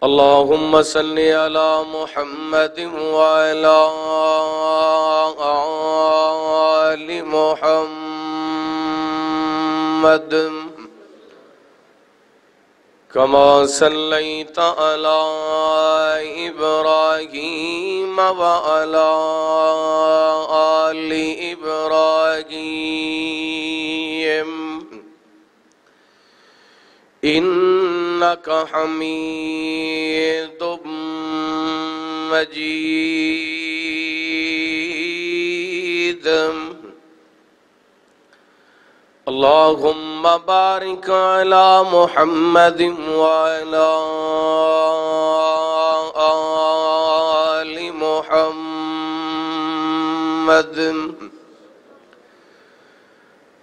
اللهم صل على محمد وعلى آل محمد كما صليت على إبراهيم وعلى آل إبراهيم إنك حميد مجيد اللهم بارك على محمد وعلى آل محمد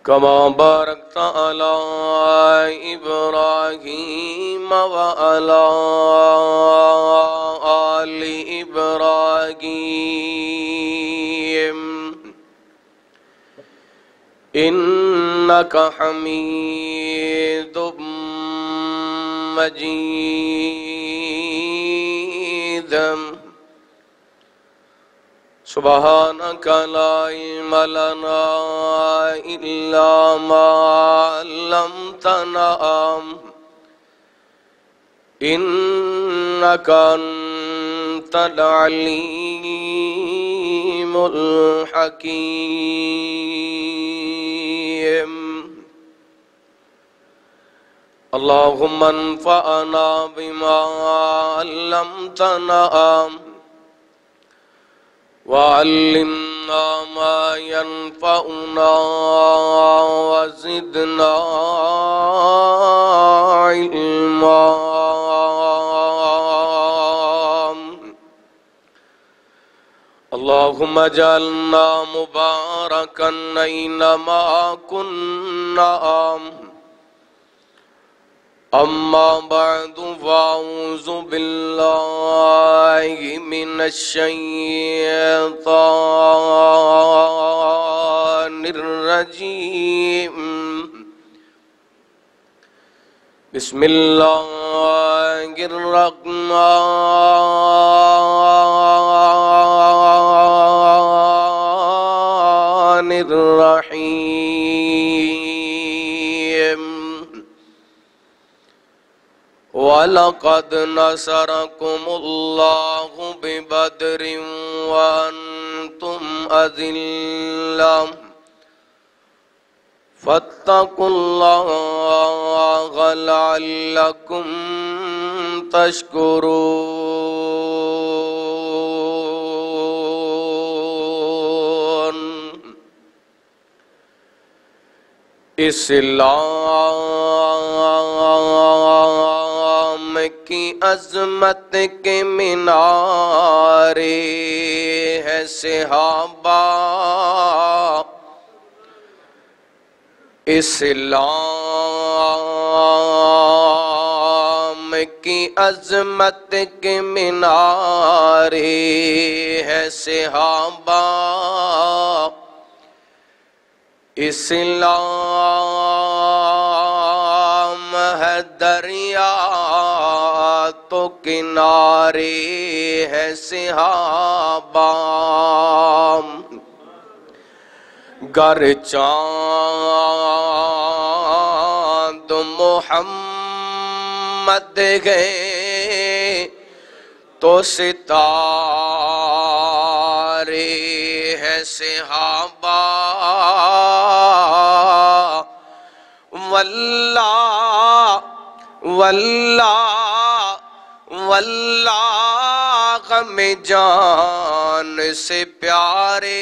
كما باركت على إبراهيم وعلى آل إبراهيم إنك حميد مجيد سبحانك لا علم لنا إلا ما علمتنا إنك أنت العليم الحكيم اللهم انفعنا بما علمتنا وعلمنا ما ينفعنا وزدنا علما اللهم اجعلنا مباركا أينما كنا أما بعد فأعوذ بالله من الشيطان الرجيم بسم الله الرحمن الرحيم وَلَقَدْ نَصَرَكُمُ اللَّهُ بِبَدْرٍ وَأَنْتُمْ أَذِلَّةٌ فَاتَّقُوا اللَّهَ لَعَلَّكُمْ تَشْكُرُونَ اسلام کی عظمت کے مینارے ہے صحابہ اسلام کی عظمت کے مینارے ہے صحابہ اسلام ہے دریا تو کنارے ہے صحابہ گر چاند محمد گئے تو ستارے ہے صحابہ واللہ واللہ واللہ غم جان سے پیارے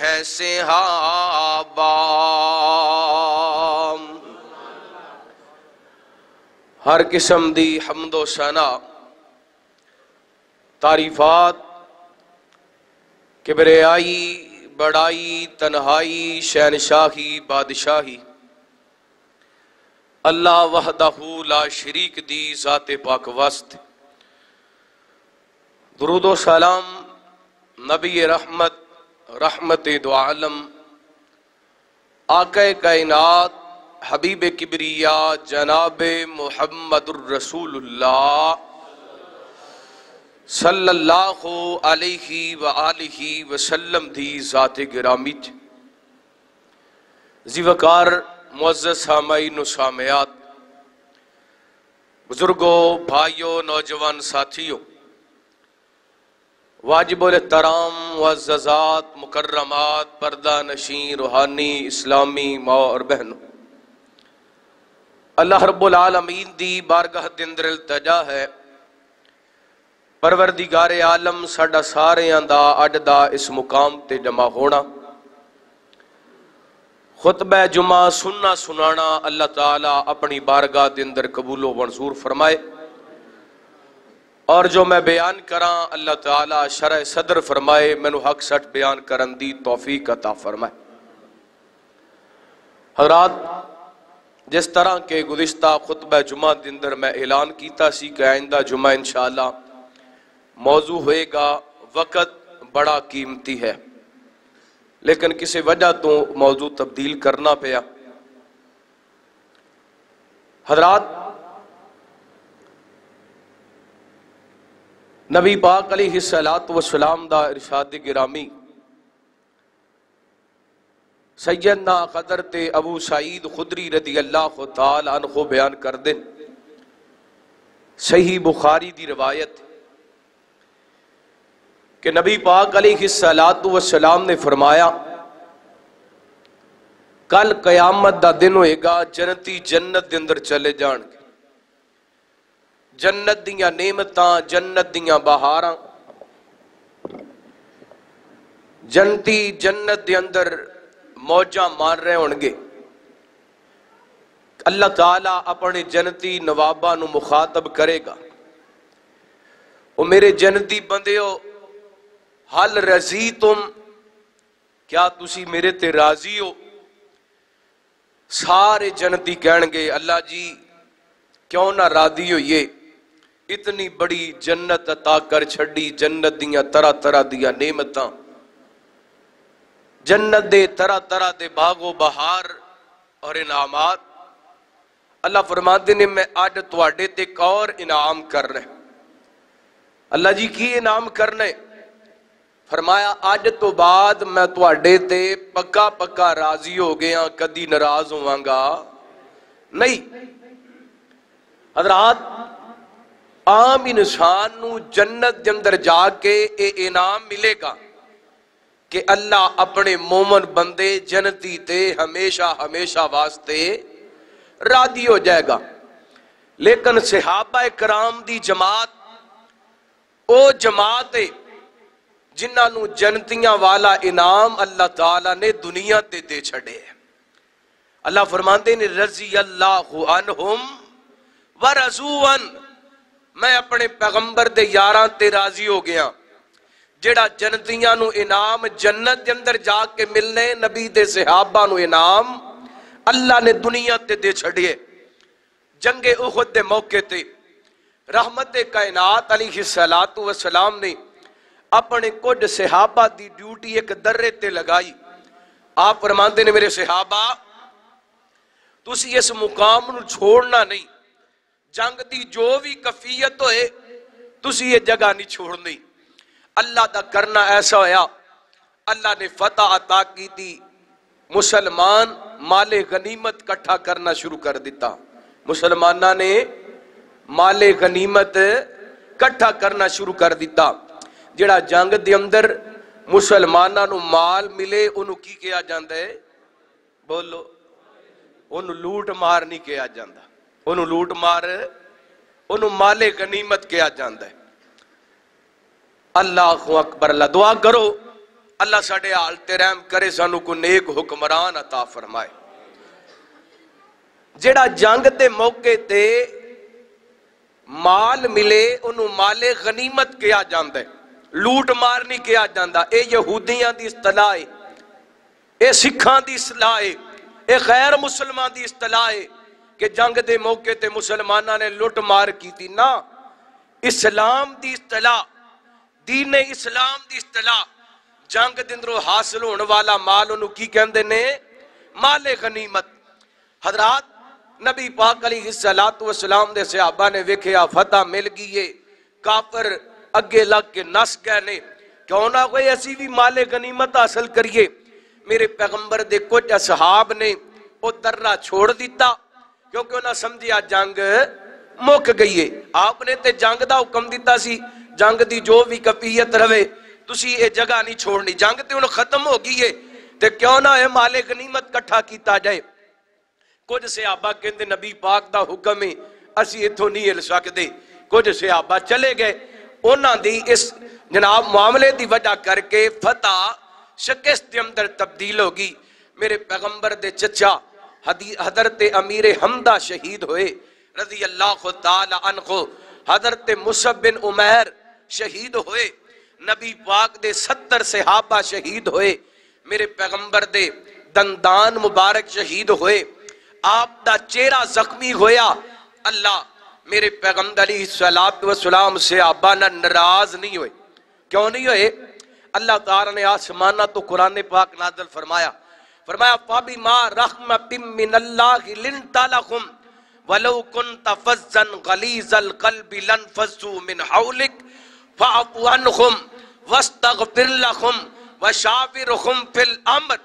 ہے صحابہ ہر قسم دی حمد و ثنا تعریفات کبریائی بڑائی تنہائی شہنشاہی بادشاہی اللہ وحدہ لا شریک دی ذات پاک وست درود و سلام نبی رحمت رحمت دو عالم آقا کائنات حبیب کبریا جناب محمد الرسول اللہ صلی اللہ علیہ وآلہ وسلم دی ذات گرامی زی وقار معزز سامعین و سامعات، بزرگوں، بھائیوں، نوجوان ساتھیوں، واجب الاحترام معززات، مکرمات، پردہ نشین، روحانی اسلامی ماں اور بہنوں، اللہ رب العالمین دی بارگاہ دے اندر التجا ہے، پروردگار عالم ساڈا ساریاں دا اج دا اس مقام تے جمع ہونا، خطبہ جمعہ سننا سنانا اللہ تعالیٰ اپنی بارگاہ دے اندر قبول و منظور فرمائے، اور جو میں بیان کراں اللہ تعالیٰ شرح صدر فرمائے، مینوں حق سچ بیان کرن دی توفیق عطا فرمائے۔ حضرات، جس طرح کے گزشتہ خطبہ جمعہ دے اندر میں اعلان کیتا سی کہ آئندہ جمعہ انشاءاللہ موضوع ہوئے گا وقت بڑا قیمتی ہے، لیکن کسی وجہ تو موضوع تبدیل کرنا پیا۔ حضرات، نبی پاک علیہ السلام دا ارشاد گرامی سیدنا حضرت ابو سعید خدری رضی اللہ تعالی عنہ بیان کر دیں، صحیح بخاری دی روایت کہ نبی پاک علیہ السلام نے فرمایا کل قیامت دا دن ہوئے گا، جنتی جنت دے اندر چلے جان گے، جنت دیاں نعمتاں، جنت دیاں بہاراں، جنتی جنت دے اندر موجاں مار رہے ہونگے۔ اللہ تعالیٰ اپنے جنتی نواباں نو مخاطب کرے گا، او میرے جنتی بندیو، حل رضیتم، کیا تسی میرے تے راضی ہو؟ سارے جنتی کہن گے اللہ جی کیوں نہ راضی ہوئیے، اتنی بڑی جنت عطا کر چھڑی، جنت دیاں طرح طرح دیاں نعمتاں، جنت دے طرح طرح دے باغ و بہار اور انعامات۔ اللہ فرماتے نے میں آج تواڈے تے ایک اور انعام کر رہے۔ اللہ جی کی انعام کرنے؟ فرمایا آج تو بعد میں تواڈے تے پکا پکا راضی ہو گیا، کدی ناراض ہواں گا نہیں۔ حضرات، عام انسان نو جنت دے اندر جا کے اے انعام ملے گا کہ اللہ اپنے مومن بندے جنتی تے ہمیشہ ہمیشہ واسطے راضی ہو جائے گا، لیکن صحابہ کرام دی جماعت او جماعت جنہاں نو جنتیاں والا انعام اللہ تعالیٰ نے دنیا تے دے چھڑے۔ اللہ فرماندے نے رضی اللہ عنہم ورضوا عنہ، میں اپنے پیغمبر دے یاراں تے راضی ہو گیا۔ جڑا جنتیاں نو انعام جنت دے اندر جا کے ملنے، نبی دے صحابہ نو انعام اللہ نے دنیا تے دے چھڑے۔ جنگ احد دے موقع تے رحمت کائنات علیہ السلام نے اپنے کچھ صحابہ دی ڈیوٹی ایک درے تے لگائی۔ آپ فرماندے نے میرے صحابہ تسی اس مقام نو چھوڑنا نہیں، جنگ دی جو بھی کفیت ہوئے تسی یہ جگہ نہیں چھوڑنی۔ اللہ دا کرنا ایسا ہویا، اللہ نے فتح عطا کی تھی، مسلمان مال غنیمت کٹھا کرنا شروع کر دیتا، مسلمانہ نے مال غنیمت کٹھا کرنا شروع کر دیتا۔ جڑا جنگ دے اندر مسلمانہ نو مال ملے انہوں کی کیا جاندہ ہے؟ بولو، انہوں لوٹ مار نہیں کیا جاندہ، انہوں لوٹ مار، انہوں مال غنیمت کیا جاندہ ہے۔ اللہ اکبر، اللہ دعا کرو اللہ ساڑھے حالت رحم کرے، سانو کو نیک حکمران عطا فرمائے۔ جڑا جنگ دے موقع تے مال ملے انہوں مال غنیمت کیا جاندہ ہے، لوٹ مار نہیں کیا جاندہ۔ اے یہودیاں دی اصطلاح ہے، اے سکھاں دی اصطلاح ہے، اے غیر مسلمان دی اصطلاح ہے کہ جنگ دے موقع تے مسلمانہ نے لوٹ مار کی تھی۔ نا، اسلام دی اصطلاح، دین اسلام دی اصطلاح، جنگ دندرو حاصل ہونے والا مال انہوں کی کہندے نے مال غنیمت۔ حضرات، نبی پاک علیہ السلام دے صحابہ نے ویکھیا فتح مل گئی ہے، کافر اگے لگ کے نس گئے نے، کیوں نہ کوئی اسی بھی مال غنیمت حاصل کریے۔ میرے پیغمبر دے کچھ اصحاب نے وہ درہ چھوڑ دیتا کیونکہ انہاں سمجھیا جنگ مک گئی ہے۔ آپ نے تے جنگ دا حکم دیتا سی، جنگ دی جو بھی کفیت رہے تسی یہ جگہ نہیں چھوڑنی، جنگ تے انہوں ختم ہو گئی ہے تے کیوں نہ ہے مال غنیمت کٹھا کیتا جائے۔ کچھ صحابہ کہندے نبی پاک دا حکم ہے اسی اتھوں نہیں ہل سکدے، کچھ صحابہ چلے گئے۔ انہاں دی اس جناب معاملے دی وجہ کر کے فتح شکست دے اندر تبدیل ہوگی۔ میرے پیغمبر دے چچا حضرت امیر حمدہ شہید ہوئے رضی اللہ تعالی عنہ، حضرت مصعب بن عمیر شہید ہوئے، نبی پاک دے 70 صحابہ شہید ہوئے، میرے پیغمبر دے دندان مبارک شہید ہوئے، آپ دا چہرہ زخمی ہویا۔ اللہ میرے پیغمبر علیہ السلام صحابہ نہ ناراض نہیں ہوئے، کیوں نہیں ہوئے؟ اللہ تعالیٰ نے آسمانہ تو قرآن پاک نازل فرمایا فَبِمَا رَحْمَةٍ مِّنَ اللَّهِ لِنْتَ لَهُمْ وَلَوْ كُنْتَ فَظًّا غَلِيظَ الْقَلْبِ لَانفَضُّوا مِنْ حَوْلِكَ فَاعْفُ عَنْهُمْ وَاسْتَغْفِرْ لَهُمْ وَشَاوِرْهُمْ فِي الْأَمْرِ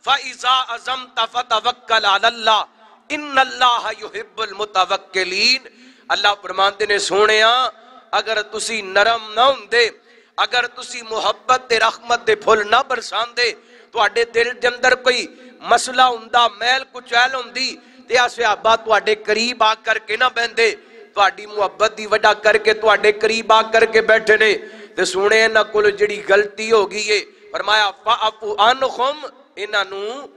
فَإِذَا عَزَمْتَ فَتَوَكَّلْ عَلَى اللَّهِ إِنَّ اللَّهَ يُحِبُّ الْمُتَوَكِّلِينَ۔ اللہ فرماندے نے سونیاں اگر تسی نرم نہ ہوندے، اگر تسی محبت دے رحمت دے پھل نہ برساندے، تواڈے دل دے اندر کوئی مسئلہ ہوندا، میل کچیل ہوندی تے صحابہ تواڈے قریب آ کر کے نہ بہندے، تواڈی محبت دی وجہ کر کے تواڈے قریب آ کر کے بیٹھے نے تے سونے نہ کول جڑی غلطی ہو گئی ہے فرمایا فاعفو عنہم، انہاں نوں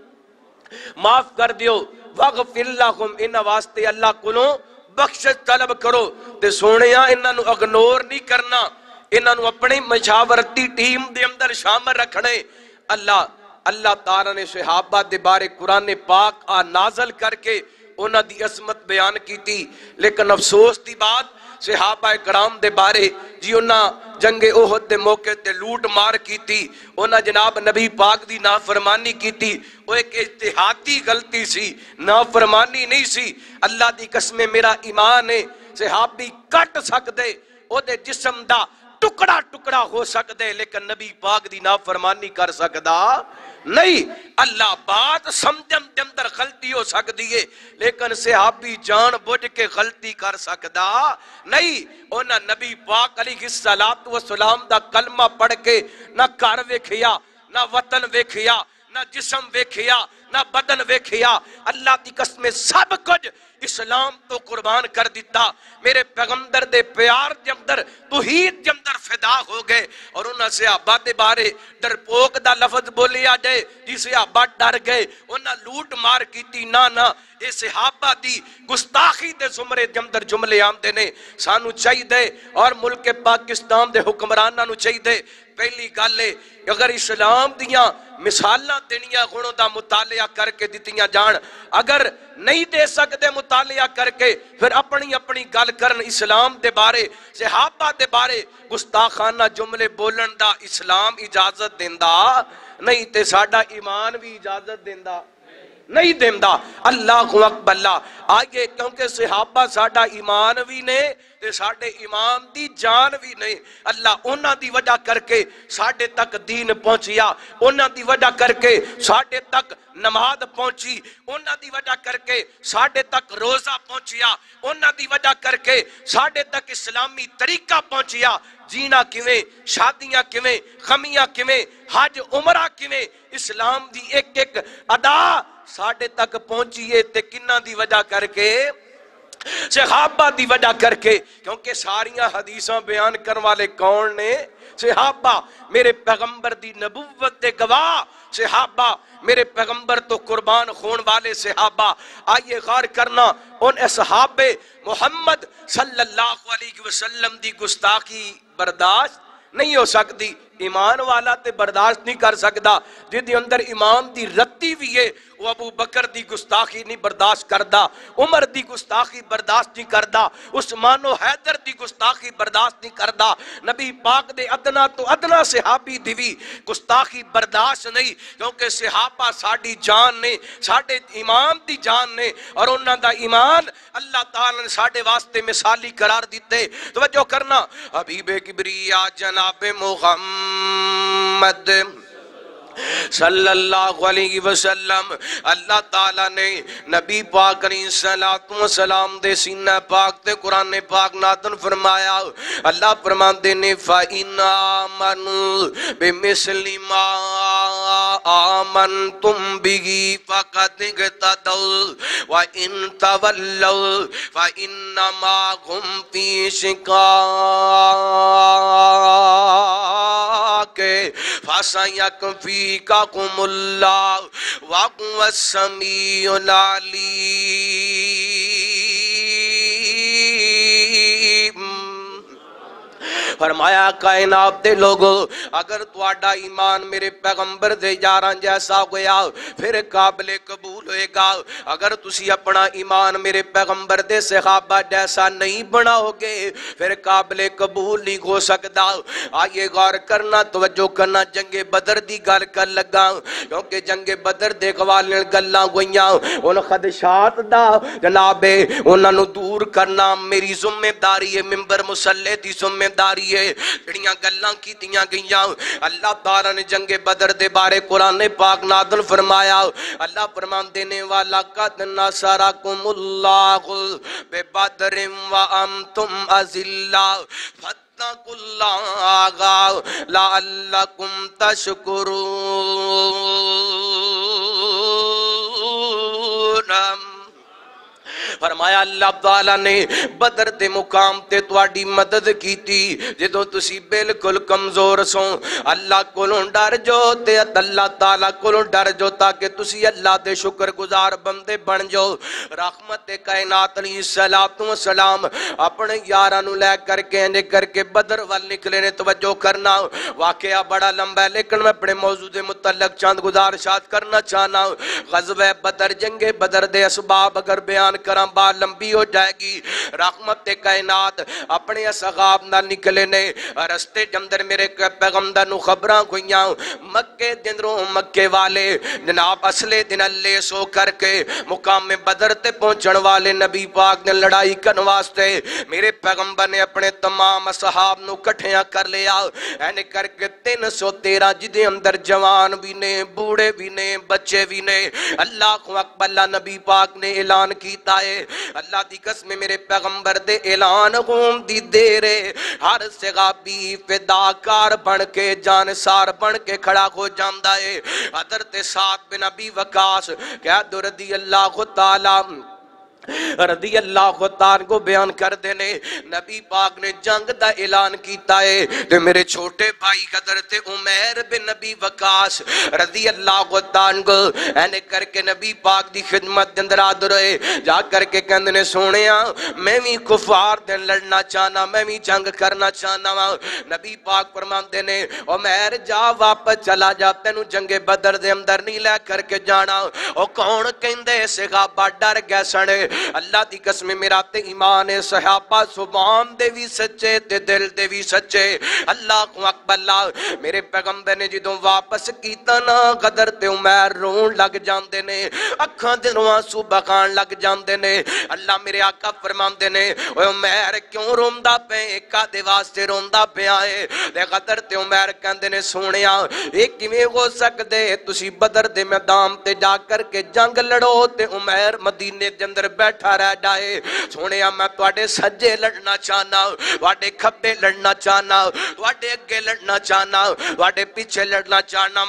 معاف کر دیو، واغفر لہم، انہاں واسطے اللہ کولوں بخشش طلب کرو تے سونیا انہاں نوں اگنور نہیں کرنا، انہاں نوں اپنی مشاورتی ٹیم دے اندر شامل رکھنے۔ اللہ تعالیٰ نے صحابہ دے بارے قرآن پاک نازل کر کے انہاں دی عظمت بیان کی تھی، لیکن افسوس دی بات صحابہ کرام دے بارے جی انہاں جنگ احد دے موقع تے لوٹ مار کی تھی، انہاں جناب نبی پاک دی نافرمانی کی تھی، وہ ایک اجتہادی غلطی سی، نافرمانی نہیں سی۔ اللہ دی قسم میرا ایمان ہے صحابی کٹ سکدے، او دے جسم دا ٹکڑا ٹکڑا ہو سکدے، لیکن نبی پاک دی نافرمانی کر سکدا نہیں۔ اللہ بات سمجھن دے اندر غلطی ہو سکدی ہے، لیکن صحابی جان بوجھ کے غلطی کر سکدا نہیں۔ انہاں نبی پاک علیہ السلام دا کلمہ پڑھ کے نہ گھر ویکھیا، نہ وطن ویکھیا، نہ جسم ویکھیا، نہ بدن ویکھیا، اللہ دی قسم سب کچھ اسلام تو قربان کر دیتا۔ میرے پیغمبر دے پیار دے اندر توحید دے اندر فدا ہو گئے، اور انہاں صحابہ دے بارے ڈرپوک دا لفظ بولیا جائے جی صحابہ ڈر گئے، انہاں لوٹ مار کیتی، نہ اے صحابہ دی گستاخی دے زمرے دے اندر جملے آمدے نے۔ سانو چاہیے دے اور ملک پاکستان دے حکمراناں نو چاہیے دے، پہلی گل ہے اگر اسلام دیاں مثالاں دنیا گھنوں دا مطالعہ کر کے دتیاں جان، اگر نہیں دے سکتے مطالعہ کر کے پھر اپنی گل کرن اسلام دے بارے، صحابہ دے بارے گستاخانہ جملے بولن دا اسلام اجازت دیندا نہیں تے ساڈا ایمان بھی اجازت دیندا نہیں دیندا۔ اللہ اکبر اللہ آئیے، کیونکہ صحابہ ساڈا ایمان بھی نے تے ساڈے ایمان دی جان بھی نہیں۔ اللہ انہاں دی وجہ کر کے ساڈے تک دین پہنچیا، انہاں دی وجہ کر کے ساڈے تک نماز پہنچی، انہاں دی وجہ کر کے ساڈے تک روزہ پہنچیا، انہاں دی وجہ کر کے ساڈے تک اسلامی طریقہ پہنچیا۔ جینا کیویں، شادیاں کیویں، خمیاں کیویں، حج عمرہ کیویں، اسلام دی ایک ایک ادا ساڈے تک پہنچیے تے کنہ دی وجہ کر کے، صحابہ دی وجہ کر کے، کیونکہ ساریاں حدیثاں بیان کرنے والے کون نے؟ صحابہ۔ میرے پیغمبر دی نبوت دے گواہ صحابہ، میرے پیغمبر تو قربان خون والے صحابہ۔ آئیے غور کرنا، ان اصحاب محمد صلی اللہ علیہ وسلم دی گستاخی برداشت نہیں ہو سکتی، ایمان والا تے برداشت نہیں کر سکتا، جدی اندر ایمان دی رتی بھی ہے وہ ابو بکر دی گستاخی نہیں برداشت کردا، عمر دی گستاخی برداشت نہیں کردا، عثمان و حیدر دی گستاخی برداشت نہیں کردا، نبی پاک دے ادنا تو ادنا صحابی دی بھی گستاخی برداشت نہیں، کیونکہ صحابہ ساڑی جان نے، ساڑے ایمان دی جان نے، اور انہاں دا ایمان اللہ تعالیٰ نے ساڑے واسطے مثالی قرار دیتے۔ توجہ کرنا، حبیب کبریا جناب محمد صلی اللہ علیہ وسلم، اللہ تعالیٰ نے نبی پاک علیہ السلام دے سینہ پاک تے قرآن پاک نازل فرمایا۔ اللہ فرماندے نے فَإِنْ آمَنُوا بِمِثْلِ مَا آمَنْتُمْ بِهِ فَقَدِ اهْتَدَوْا وَإِنْ تَوَلَّوْا فَإِنَّمَا هُمْ فِي شِقَاقٍ فَسَيَكْفِيكَهُمُ اللَّهُ وَهُوَ السَّمِيعُ الْعَلِيمُ۔ فرمایا کائنات دے لوگو، اگر تواڈا ایمان میرے پیغمبر دے یاراں جیسا ہویا پھر قابل قبول ہوئے گا، اگر تسی اپنا ایمان میرے پیغمبر دے صحابہ جیسا نہیں بناؤ گے پھر قابل قبول نہیں ہو سکتا۔ آئیے غور کرنا، توجہ کرنا، جنگ بدر دی گل کر لگا، کیونکہ جنگ بدر دے گوالن گلاں ہوئیاں، ان خدشات دا جناب انہاں نو دور کرنا میری ذمہ داری ہے، ممبر مسلح دی ذمہ داری ہے۔ جڑیاں گلاں کیتیاں گئیاں، اللہ تعالیٰ نے جنگ بدر دے بارے قرآن پاک نازل فرمایا۔ اللہ فرماندے نے وَلَقَدْ نَصَرَكُمُ اللَّهُ بِبَدْرٍ وَأَنْتُمْ أَذِلَّةٌ فَاتَّقُوا اللَّهَ لَعَلَّكُمْ تَشْكُرُونَ۔ فرمایا اللہ تعالیٰ نے بدر دے مقام تے تواڈی مدد کیتی جدو تسی بالکل کمزور سو، اللہ کولوں ڈر جو تے اللہ تعالیٰ کولوں ڈر جو تاکہ تسی اللہ دے شکر گزار بندے بن جو۔ رحمت کائنات علیہ السلام اپنے یارانو لے کر کے بدر وال نکلے نے۔ توجہ کرنا، واقعہ بڑا لمبا ہے لیکن میں اپنے موضوع دے متعلق چاند گزارشات کرنا چاہنا۔ غزوہ بدر، جنگ بدر دے اسباب اگر بیان کرام بات لمبی ہو جائے گی۔ رحمت کائنات اپنے اصحاب نہ نکلے نے، رستے جمدر میرے پیغمبر نو خبراں گوئیاں، مکے دن رو مکے والے جناب اصلے دن اللہ سو کر کے مقام بدر تے پہنچن والے نبی پاک نے لڑائی کرن واسطے میرے پیغمبر نے اپنے تمام اصحاب نو کٹھیاں کر لیا، اینے کر کے 313 جدے اندر جوان بھی نے، بوڑے بھی نے، بچے بھی نے۔ اللہ اکبر، اللہ نبی پاک نے اعلان کیتا ہے، اللہ دی قسم میرے پیغمبر دے اعلان ہوں دی دیرے ہر صحابی فداکار بن کے جانسار بن کے کھڑا ہو جاندہ ہے۔ حضرت سعد بن ابی وقاص کہہ دو رضی اللہ تعالیٰ تعالیٰ کو بیان کر دینے، نبی پاک نے جنگ دا اعلان کیتا ہے تو میرے چھوٹے بھائی حضرت عمیر بن نبی وقاص رضی اللہ تعالیٰ اینے کر کے نبی پاک دی خدمت دندر آدھ رہے، جا کر کے کہندنے سونیا میں بھی کفار دن لڑنا چاہنا، میں بھی جنگ کرنا چاہنا۔ نبی پاک فرمان دینے عمیر جا واپس چلا جا، تینو جنگ بدر دے اندر نہیں لے کر کے جانا۔ اور کون کہندے صحابہ ڈر گئے سنے، اللہ دی قسم میرا تے ایمان صحابہ زبان دے بھی سچے تے دل دے بھی سچے۔ اللہ اکبر، اللہ میرے پیغمبر نے جدوں واپس کیتا نا غدر تے عمیر رون لگ جاندے نے، اکھاں دے آنسو بہان لگ جاندے نے۔ اللہ میرے آقا فرماندے نے اوے عمیر کیوں روندا پے، کدے واسطے روندا پیا ہے؟ تے غدر تے عمیر کہندے نے سونیا اے کیویں ہو سکدے، تسی بدر دے میدان تے جا کر کے جنگ لڑو تے عمیر مدینے دے اندر بیٹھا رہ جائے؟ سونیا میں تواڈے سجے لڑنا چاہنا، تواڈے کھبے لڑنا چاہنا، تواڈے اگے لڑنا چاہنا، تواڈے پیچھے لڑنا چاہنا۔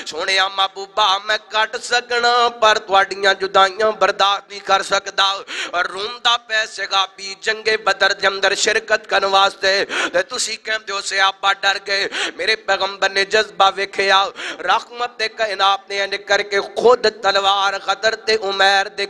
سونیا محبوبہ میں کٹ سکنا پر تواڈیاں جدائیاں برداشت نہیں کر سکدا۔ اور روندا پے صحابی جنگ بدر دے اندر شرکت کرن واسطے تے تسی کہندے ہو صحابہ ڈر گئے۔ میرے پیغمبر نے جذبہ ویکھیا، رحمت کائنات نے کر کے خود تلوار غدر تے عمیر دے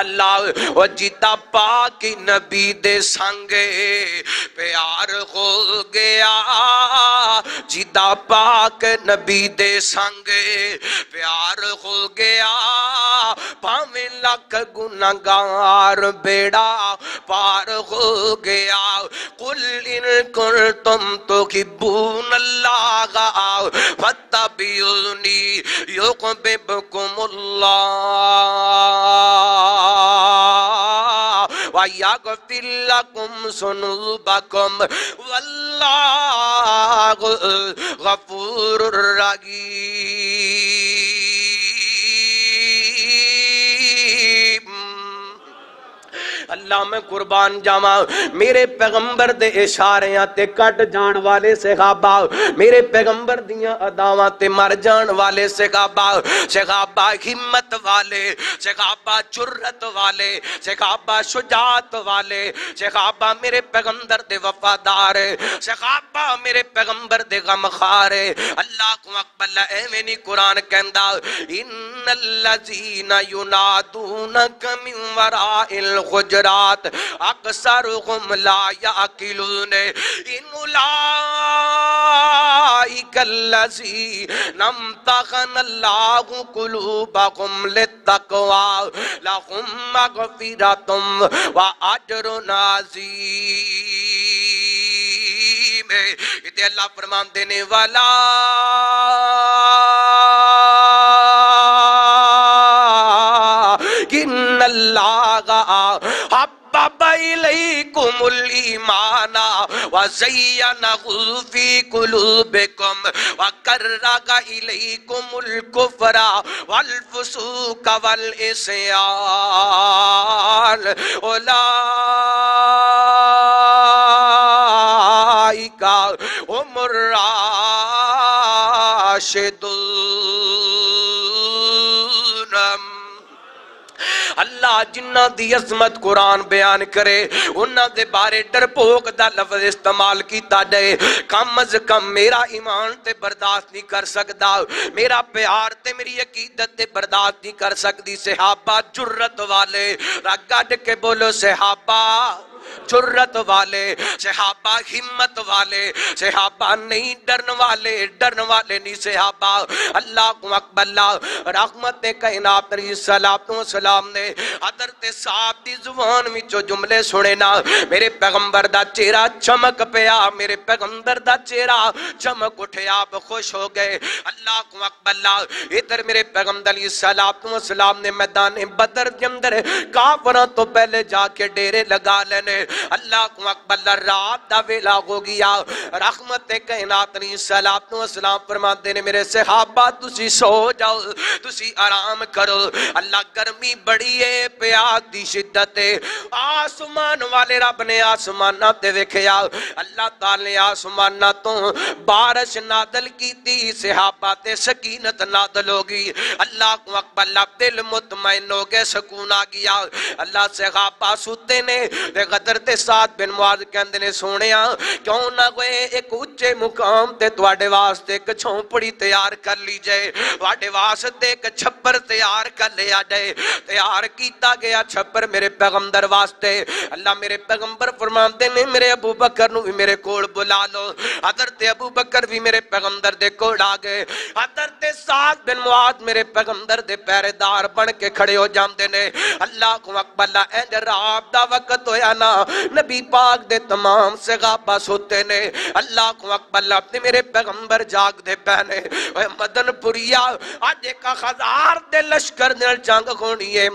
اللہ وہ جیتا پاک نبی دے سنگے پیار ہو گیا جیتا پاک نبی دے سنگے پیار ہو گیا پاویں لکھ گناہگار بیڑا پار ہو گیا قل ان کنتم تحبون اللہ فاتبعونی یحببکم اللہ وَيَغْفِرْ لَكُمْ ذُنُوبَكُمْ وَاللَّهُ غَفُورٌ رحیم۔ اللہ میں قربان جاواں میرے پیغمبر دے اشاریاں تے کٹ جان والے صحابہ میرے پیغمبر دیاں اداواں تے مر جان والے صحابہ صحابہ ہمت والے صحابہ جرت والے صحابہ شجاعت والے صحابہ میرے پیغمبر دے وفادار صحابہ میرے پیغمبر دے غمخوار اللہ کو اکبر ایویں نہیں قرآن کہندا ان الذین ینادونک من وراء الحجرات اکثرهم لا یعقلون ان اولئک الذین امتحن اللہ قلوبهم للتقوی لهم مغفرۃ واجر عظیم۔ یہ اللہ فرمان دینے والا ان اللہ حبب الیکم الایمان وزینہ فی قلوبکم وکرہ الیکم الکفر والفسوق والعصیان اولئک هم الراشدون۔ اللہ جنہ دی عظمت قرآن بیان کرے انہاں دے بارے ڈرپوک دا لفظ استعمال کیتا جائے کم از کم میرا ایمان تے برداشت نہیں کر سکتا میرا پیار تے میری عقیدت تے برداشت نہیں کر سکتی صحابہ جرت والے رگڑ کے بولو صحابہ جرت والے صحابہ ہمت والے صحابہ نہیں ڈرن والے نہیں صحابہ اللہ کو اکبر اللہ رحمت کائنات علیہ السلام نے حضرت صاحب دی زبان وچوں جملے سنے نا میرے پیغمبر دا چہرہ چمک پیا میرے پیغمبر دا چہرہ چمک اٹھیا آپ خوش ہو گئے اللہ کو اکبر اللہ ادھر میرے پیغمبر علیہ السلام نے میدان بدر کے اندر کافراں تو پہلے جا کے ڈیرے لگا لینے اللہ کو اکبر رات دا ویلا ہو گیا رحمت کائنات علیہ السلام فرماتے نے میرے صحابہ تسی سو جاؤ تسی آرام کرو اللہ گرمی بڑی ہے پیاس دی شدت ہے آسمان والے رب نے آسمانہ تے ویکھیا اللہ تعالی نے آسمانہ تو بارش نادل کی تھی صحابہ تے سکینت نادل ہوگی اللہ کو اکبر دل مطمئن ہو گئے سکون آ گیا اللہ صحابہ سوتے نے غدر تے ساتھ بن معاذ کہندے نے سونیا کیوں نہ ہوئے ایک اچھے مقام تے تواڈے واسطے ایک چھوپڑی تیار کر لی جائے تواڈے واسطے ایک چھپر تیار کر لیا جائے تیار کیتا گیا چھپر میرے پیغمبر واسطے اللہ میرے پیغمبر فرماتے نے میرے ابو بکر نو بھی میرے کول بلا لو حضرت ابو بکر بھی میرے پیغمبر دے کول آ گئے حضرت سعد بن معاذ میرے پیغمبر دے پہرے دار بن کے کھڑے ہو جاندے نے اللہ کو اکبر انج رات دا وقت ہویا نا نبی پاک دے تمام صحابہ سوتے نے اللہ کو اکبر اپنے میرے پیغمبر جاگ دے پہنے مدن پوریا آج ایک ہزار دے لشکر دے جنگ ہونی ہے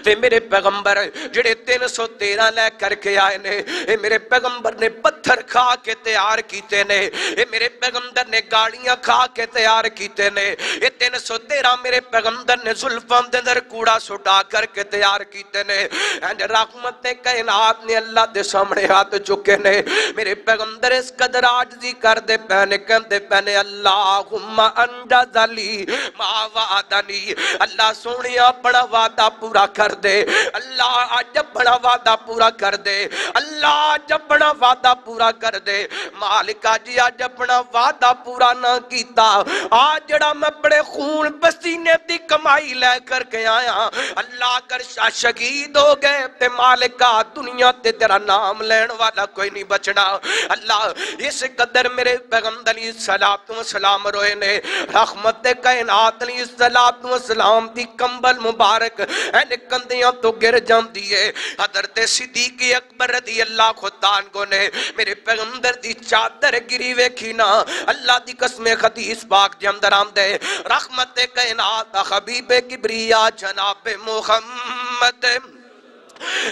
تے میرے پیغمبر جڑے 313 لے کر کے آئے نے اے میرے پیغمبر نے پتھر کھا کے تیار کیتے نے اے میرے پیغمبر نے گاڑیاں کھا کے تیار کیتے نے اے 313 میرے پیغمبر نے زلفاں دے اندر کوڑا سٹا کر کے تیار کیتے نے اینج رحمت کائنات نے اللہ دے سامنے ہاتھ چکے نے میرے پیغمبر اس قدر عاجزی کر دے پہنے کہندے پہنے اللہم انجز لی ما وعدنی اللہ سونیا بڑا وعدہ پورا پورا کر دے اللہ اج اپنا وعدہ پورا کر دے اللہ اج اپنا وعدہ پورا کر دے مالکا جی اج اپنا وعدہ پورا نہ کیتا آج جڑا میں بڑے خون پسینے دی کمائی لے کر کے آیا اللہ اگر شہید ہو گئے تے مالکا دنیا تے تیرا نام لین والا کوئی نہیں بچنا اللہ اس قدر میرے پیغمبر علیہ السلام روئے نے رحمت کائنات علیہ السلام دی کمبل مبارک این کندیاں تو گر جان دیئے حضرت صدیق اکبر رضی اللہ خدان کو نے میرے پیغمبر دی چادر گری ویکھی نا اللہ دی قسم حدیث پاک دے اندر آمدے رحمت کائنات حبیب کبریا جناب محمد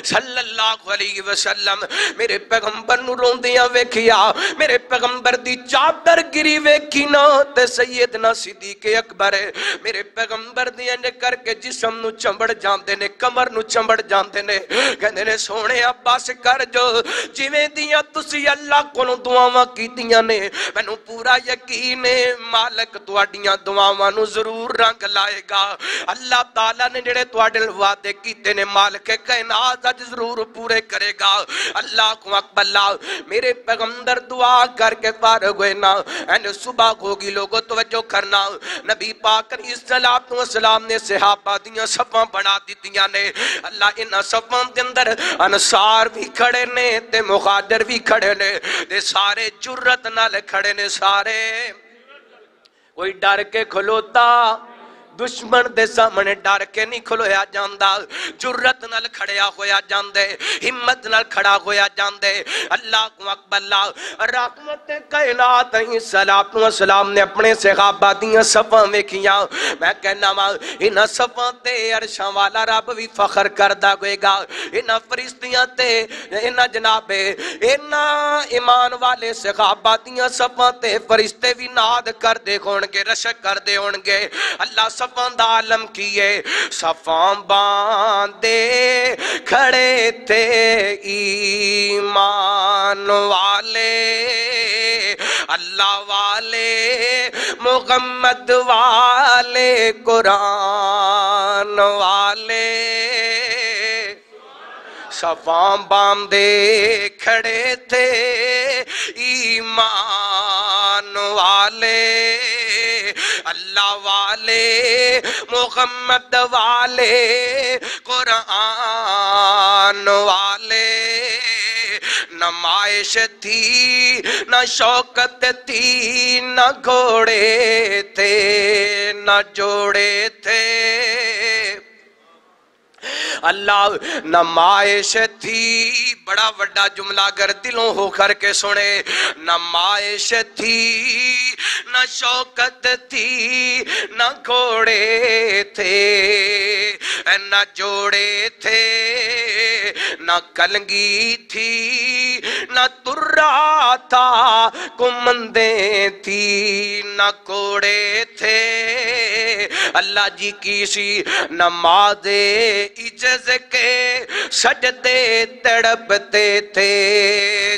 صلی اللہ علیہ وسلم میرے پیغمبر نو روندیاں ویکھیا میرے پیغمبر دی چادر گری ویکھی نا تے سیدنا صدیق اکبر میرے پیغمبر دی انج کر کے جسم نو چمبڑ جاندے نے کمر نو چمبڑ جاندے نے کہندے نے سونے عباس کر جو جویں دیاں تسی اللہ کولوں دعاواں کیتیاں نے مینوں پورا یقین ہے مالک تواڈیاں دعاواں نو ضرور رنگ لائے گا اللہ تعالی نے جڑے تواڈے وعدے کیتے نے مالک کائنات آج ضرور پورے کرے گا اللہ کو اکبر اللہ میرے پیغمبر دعا کر کے فارغ ہوئے نا این صبح ہوگی لوگوں توجہ کرنا نبی پاک علیہ السلام نے صحابہ دیاں صفاں بنا دیتیاں نے اللہ انہاں صفاں دے اندر انصار بھی کھڑے نے تے مہاجر بھی کھڑے نے تے سارے جرت نال کھڑے نے سارے کوئی ڈر کے کھلوتا دشمن دے سامنے ڈر کے نہیں کھلویا جاندہ جرت نال کھڑیا ہویا جاندے ہمت نال کھڑا ہویا جاندے اللہ کو اکبر اللہ رحمت کائنات علیہ السلام نے اپنے صحابہ دیاں صفاں ویکھیاں میں کہنا ماں انہاں صفاں تے عرشاں والا رب بھی فخر کردہ ہوئے گا انہاں فرشتیاں تے انہاں جناب انہاں ایمان والے صحابہ دیاں صفاں تے فرشتے بھی ناد کر دے ہونگے رشک کر دے ہونگے اللہ صفان دا عالم کیے صفان باندے کھڑے تھے ایمان والے اللہ والے محمد والے قرآن والے صفان باندے کھڑے تھے ایمان والے اللہ والے محمد والے قرآن والے نمائش تھی نہ شوکت تھی نہ گھوڑے تھے نہ جوڑے تھے اللہ نمائش تھی بڑا وڈا جملہ اگر دلوں ہو کر کے سنے نمائش تھی نہ شوکت تھی نہ گھوڑے تھے نہ جوڑے تھے نہ کلنگی تھی نہ ترا تھا کمندیں تھی نہ کوڑے تھے اللہ جی کی سی نماز عجز کے سجدے تڑپتے تھے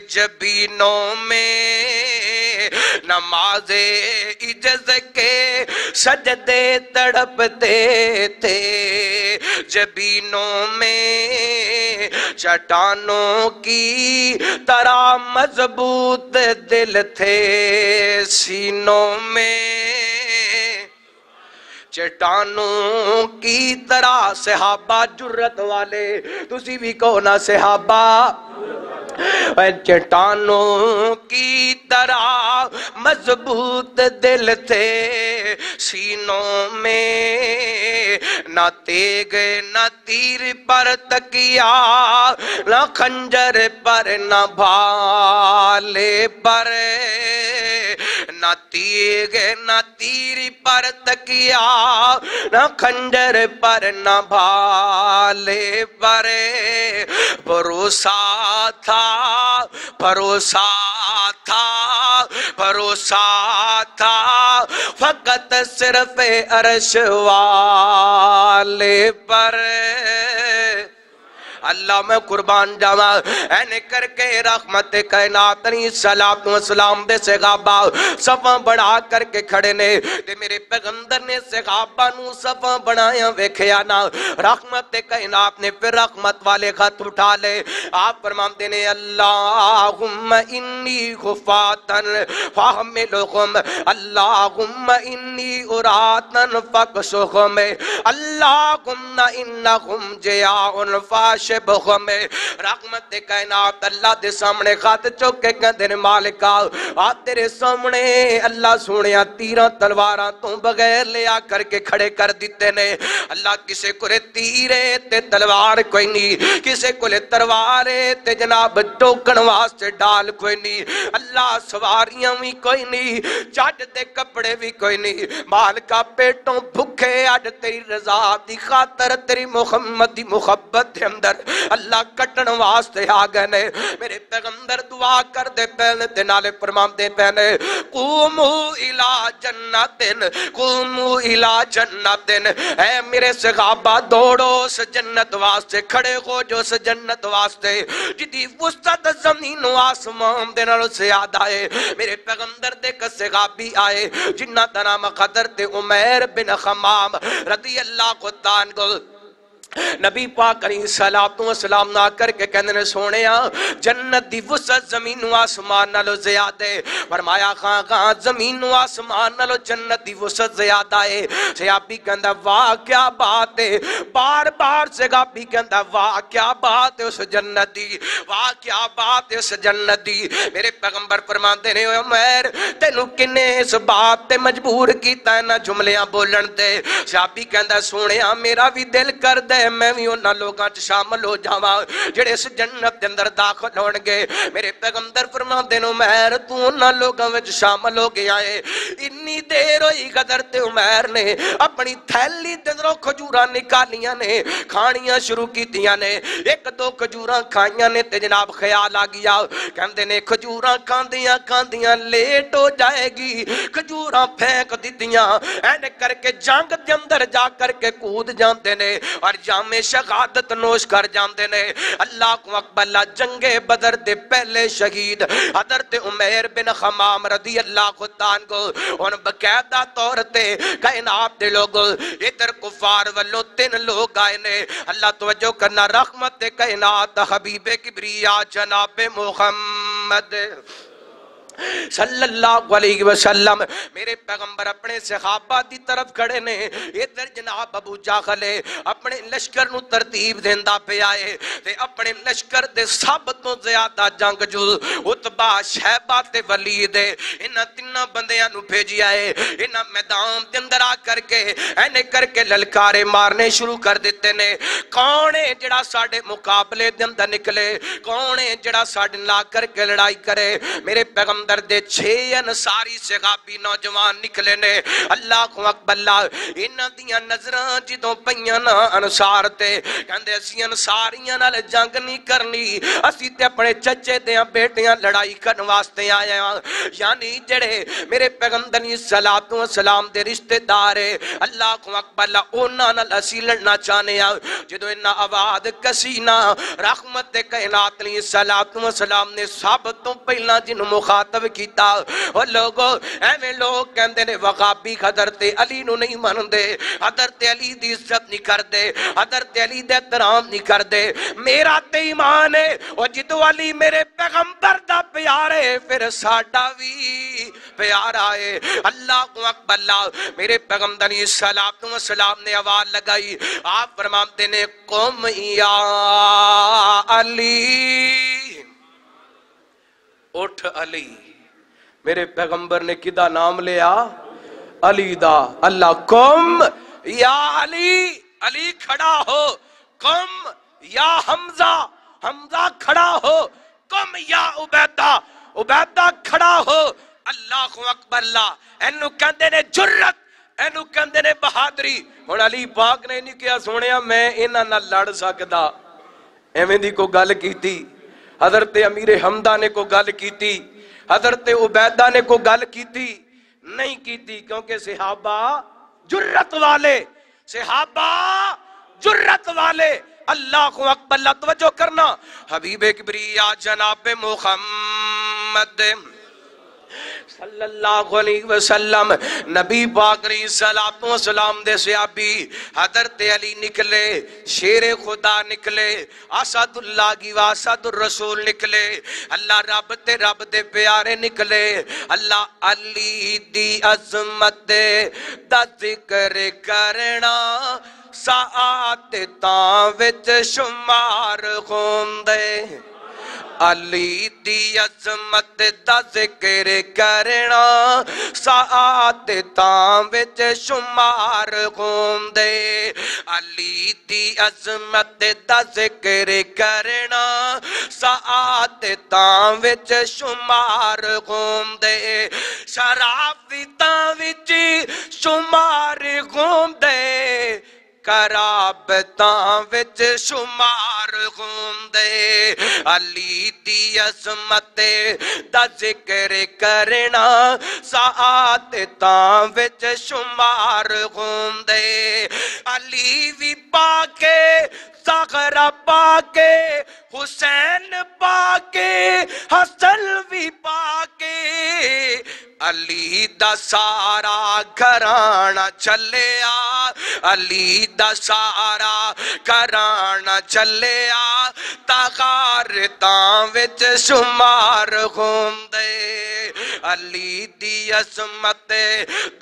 جبینوں میں نماز عجز کے سجدے تڑپتے تھے جبینوں میں چٹانوں کی طرح مضبوط دل تھے سینوں میں چٹانوں کی طرح صحابہ جرت والے تسی بھی کہو نا صحابہ چٹانوں کی طرح مضبوط دل تھے سینوں میں نہ تیگ نہ تیر پر تکیا نہ خنجر پر نہ بھالے پر نہ تیگ نہ تیر پر تکیا نہ خنجر پر نہ بھالے پر بھروسہ تھا بھروسہ تھا بھروسہ تھا فقط صرف عرش والے پر اللہ میں قربان جاوا اینے کر کے رحمت کائنات علیہ الصلوۃ والسلام دے صحابہ صفاں بڑھا کر کے کھڑے نے تے میرے پیغمبر نے صحابہ نو صفاں بنایا ویکھیا نا رحمت کائنات نے پھر رحمت والے خط اٹھا لے آپ فرماتے نے اللہم انی خفاتن فاحملہم اللہم انی اراتن فاکسہم اللہم انہم جیاؤن فاشبہم رحمت کائنات اللہ دے سامنے خط چوک کے کہندے نے مالکا آ تیرے سامنے اللہ سونیا تیراں تلواراں تو بغیر لے آ کر کے کھڑے کر دیتے نے اللہ کسے کو تیرے تے تلوار کوئی نہیں کسے کو تلوارے تے جناب ٹوکن واسطے ڈال کوئی نہیں اللہ سواریاں بھی کوئی نہیں چاٹ دے کپڑے بھی کوئی نہیں مالکا پیٹوں بھکھے اج تیری رضا دی خاطر تیری محمد دی محبت دے اندر اللہ کٹن واسطے آ گئے نے میرے پیغمبر دعا کر دے پہلے تے نالے فرمان دے پہلے قومو الی جنتن قومو الی جنتن اے میرے صحابہ دوڑو اس جنت واسطے کھڑے ہو جو اس جنت واسطے جدی وسط زمین و آسمان دے نالوں زیادہ ہے میرے پیغمبر دے کس صحابی آئے جنہ دا نام قدر تے عمیر بن حمام رضی اللہ کو تعالیٰ عنہ نبی پاک علیہ السلام نہ کر کے کہنے نے سونیا جنت دی وسعت زمین و آسمان نالو زیادہ ہے فرمایا خان زمین و آسمان نالو جنت دی وسعت زیادہ ہے صحابی کہندا واہ کیا بات ہے بار بار صحابی کہندا واہ کیا بات ہے اس جنت دی واہ کیا بات ہے اس جنت دی میرے پیغمبر فرماندے نے عمر تینوں کنے اس بات تے مجبور کیتا ہے نہ جملیاں بولن تے صحابی کہندا سونیا میرا بھی دل کر دے میں بھی انہاں لوگاں چ شامل ہو جاواں جڑے اس جنت دے اندر داخل ہون گے میرے پیغمبر فرماندے نے عمر تو انہاں لوگاں وچ شامل ہو گیا ہے اتنی دیر ہوئی قدر تے عمر نے اپنی تھیلی دے اندروں کھجوراں نکالیاں نے کھانیاں شروع کیتیاں نے ایک دو کھجوراں کھائیاں نے تے جناب خیال آ گیا کہندے نے کھجوراں کھاندیاں کھاندیاں لیٹ ہو جائے گی کھجوراں پھینک دتیاں اینے کر کے جنگ دے اندر جا کر کے کود جاندے نے اور جام شہادت نوش کر جاندے نے اللہ کو اکبر اللہ جنگ بدر دے پہلے شہید حضرت عمیر بن حمام رضی اللہ کو تعالیٰ عنہ ان باقاعدہ طور تے کائنات دے لوگ ادھر کفار والوں 3 لوگ آئے نے اللہ توجہ کرنا رحمت کائنات حبیب کبریا جناب محمد صلی اللہ علیہ وسلم میرے پیغمبر اپنے صحابہ دی طرف کھڑے نے ادھر جناب ابو جہل اپنے لشکر نو ترتیب دیندا پیا ہے تے اپنے لشکر دے سب تو زیادہ جنگجو عتبہ شیبہ تے ولید انہاں 3 بندیاں نو بھیجیا ہے انہاں میدان دے اندر آ کر کے اینے کر کے للکارے مارنے شروع کر دیتے نے کون ہے جڑا ساڈے مقابلے دے اندر نکلے کون ہے جڑا ساڈے لا کر کے لڑائی کرے میرے پیغمبر دے 6 انصاری صحابی نوجوان نکلے نے اللہ کو اکبر اللہ انہاں دیاں نظراں جدوں پیاں نا انصار تے کہندے اسی انصاریاں نال جنگ نہیں کرنی اسی تے اپنے چچے دیاں بیٹیاں لڑائی کرن واسطے آئے ہاں یعنی جڑے میرے پیغمبر علیہ الصلوۃ والسلام دے رشتہ دار اللہ کو اکبر اللہ انہاں نال اسی لڑنا چاہنے ہاں جدوں انہاں آواز کسی نا رحمت کائنات علیہ الصلوۃ والسلام نے سب تو پہلا جنوں مخاطب کیتا اور لوگوں ایویں لوگ کہندے نے وہابی حضرت علی نو نہیں مندے حضرت علی دی عزت نہیں کردے حضرت علی دے احترام نہیں کردے میرا تے ایمان ہے او جدو علی میرے پیغمبر دا پیار ہے پھر ساڈا وی پیارا ہے اللہ کو اکبر اللہ میرے پیغمبر علیہ الصلوۃ والسلام نے آواز لگائی آپ فرماتے نے قوم یا علی اٹھ علی میرے پیغمبر نے کدا نام لیا علی دا اللہ قم یا علی علی کھڑا ہو قم یا حمزہ حمزہ کھڑا ہو قم یا عبیدہ عبیدہ کھڑا ہو اللہ اکبر اللہ اینو کہندے نے جرت اینو کہندے نے بہادری ہن علی پاک نے نہیں کیا سونیا میں انہاں نال لڑ سکدا ایویں دی کو گل کیتی حضرت امیر حمدہ نے کو گل کیتی حضرت عبیدہ نے کو گل کیتی نہیں کیتی کیونکہ صحابہ جرت والے صحابہ جرت والے اللہ کو اکبر، اللہ توجہ کرنا، حبیب کبریا جناب محمد صلی اللہ علیہ وسلم، نبی پاک علیہ السلام دے صحابی حضرت علی نکلے، شیر خدا نکلے، اسد اللہ کی واسد الرسول نکلے، اللہ رب دے پیارے نکلے، اللہ علی دی عظمت دا ذکر کرنا ساعت تاں وچ شمار ہوندے، علی دی عظمت دا ذکر کرنا ساعت تاں وچ شمار ہوندے، علی دی عظمت دا ذکر کرنا ساعت تاں وچ شمار ہوندے، شرافی تاں وچ شمار ہوندے، کرابتاں وچ شمار ہوندے، علی دی عظمت دا ذکر کرنا ساعت تاں وچ شمار ہوندے، علی وی پاکے زہرا پاکے حسین پاکے حسن وی پاکے، علی دا سارا گھرانا چلیا، علی دا سارا گھرانا چلیا، تغارتاں وچ شمار ہوندے، علی دی عظمت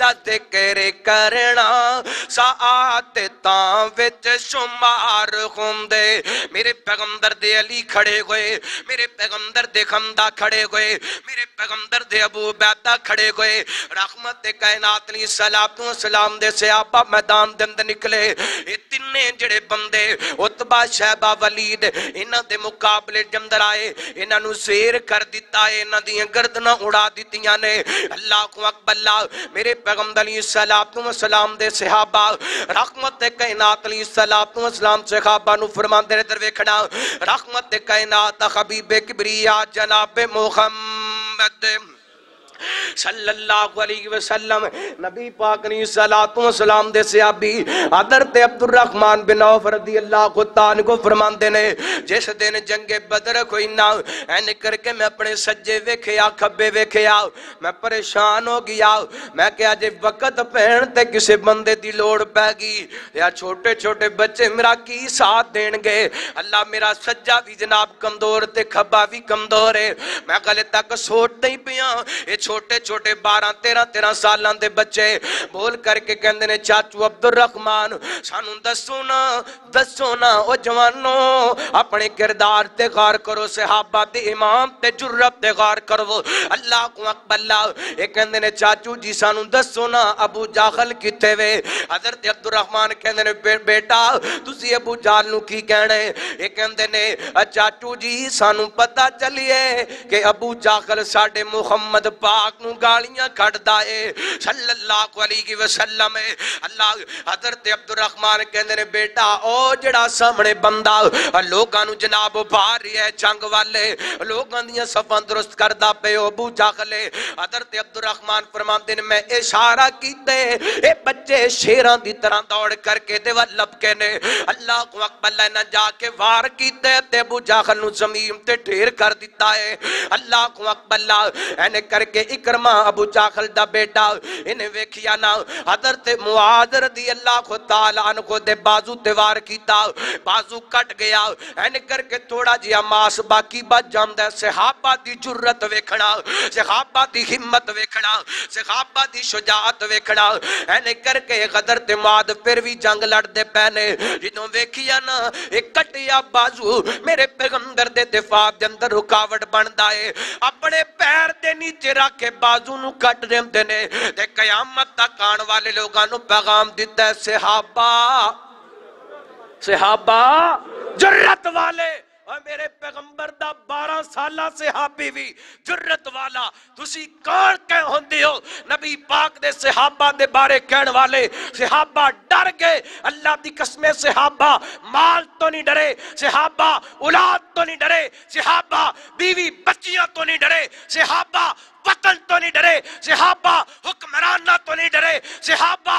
دا ذکر کرنا ساعت تاں وچ شمار ہوندے، میرے پیغمبر دے علی کھڑے ہوئے، میرے پیغمبر دے خمدہ کھڑے ہوئے، میرے پیغمبر دے ابو عبیدہ کھڑے ہوئے، رحمت کائنات علیہ السلام دے صحابہ میدان دے اندر نکلے، یہ تینے جڑے بندے عتبہ شیبہ ولید انہاں دے مقابلے جندر آئے، انہاں نو سیر کر دیتا ہے، انہاں دیاں گردناں اڑا دیتیاں نے، اللہ کو اکبر اللہ، میرے پیغمبر علیہ السلام دے صحابہ رحمت کائنات علیہ السلام صحابہ نو فرمان دے در ویکھنا، رحمت کائنات حبیب کبریا جناب محمد صلی اللہ علیہ وسلم، نبی پاک علیہ السلام دے صحابی حضرت عبد الرحمن بن عوف رضی اللہ تعالیٰ کو فرمان دینے، جس دن جنگ بدر کوئی نہ این کر کے میں اپنے سجے ویکھیا کھبے ویکھیا، میں پریشان ہو گیا، میں کہا جے وقت پہنتے کسے بندے دی لوڑ پہ گی، یا چھوٹے چھوٹے بچے میرا کی ساتھ دین گے، اللہ میرا سجا بھی جناب کمدور تے کھبا بھی کمدور ہے، میں گلے تک سوٹ نہیں پیاں، یہ چھوٹے چھوٹے 12-13 سالان دے بچے بول کر کے کہندے نے چاچو عبد الرحمن سانوں دسو نا او جوانوں اپنے کردار تے غار کرو، صحابہ تے امام تے جرت تے غار کرو، اللہ کو اکبر اللہ، یہ کہندے نے چاچو جی سانوں دسو نا ابو جاہل کتے وے، حضرت عبد الرحمن کہندے نے بیٹا تسی ابو جال نو کی کہنے، یہ کہندے نے چاچو جی سانوں پتہ چلیے کہ ابو جاہل ساڑھے محمد پاک نو گالیاں کھڑ دائے صلی اللہ علیہ وسلم، اللہ حضرت عبد الرحمن کہندے نے بیٹا او جڑا سامنے بندہ لوگاں نو جناب بھار رہی ہے جنگ والے لوگاں دیاں صفاں درست کردہ پہ ابو جاہلے، حضرت عبد الرحمن فرماندے نے میں اشارہ کیتے اے بچے شیران دی طرح دوڑ کر کے دیوہ لب کے نے، اللہ کو اکبر اللہ نہ جا کے وار کیتے تے ابو جاہل نو زمین تے ڈھیر کر دیتا ہے، اللہ کو اکبر اللہ اینے کر کے اکرمہ ابو جاہل دا بیٹا انہیں ویکھیا نا، حضرت معاذ رضی اللہ کو تعالیٰ عنہ دے بازو تیوار کیتا، بازو کٹ گیا، اینے کر کے تھوڑا جیا ماس باقی بات جامدہ، صحابہ دی جرت ویکھنا، صحابہ دی ہمت ویکھنا، صحابہ دی شجاعت ویکھنا، اینے کر کے حضرت معاذ پھر بھی جنگ لڑ دے پہنے، جنہوں ویکھیا نا ایک کٹیا بازو میرے پیغمبر دے دفاع دے اندر رکاوٹ بندہ ہے، اپنے پیر دے نیچے رکھ کے بازو نو کٹ رہم دینے دے قیامت تک آن والے لوگاں نو پیغام دیتا ہے صحابہ جرت والے، اور میرے پیغمبر دا 12 سالہ صحابی بھی جرت والا، تسی کون کہیں ہوندے ہو، نبی پاک دے صحابہ دے بارے کہن والے، صحابہ ڈر گئے، اللہ دی قسمیں صحابہ مال تو نہیں ڈرے، صحابہ اولاد تو نہیں ڈرے، صحابہ بیوی بچیاں تو نہیں ڈرے، صحابہ وطن تو نہیں ڈرے، صحابہ حکمرانہ تو نہیں ڈرے، صحابہ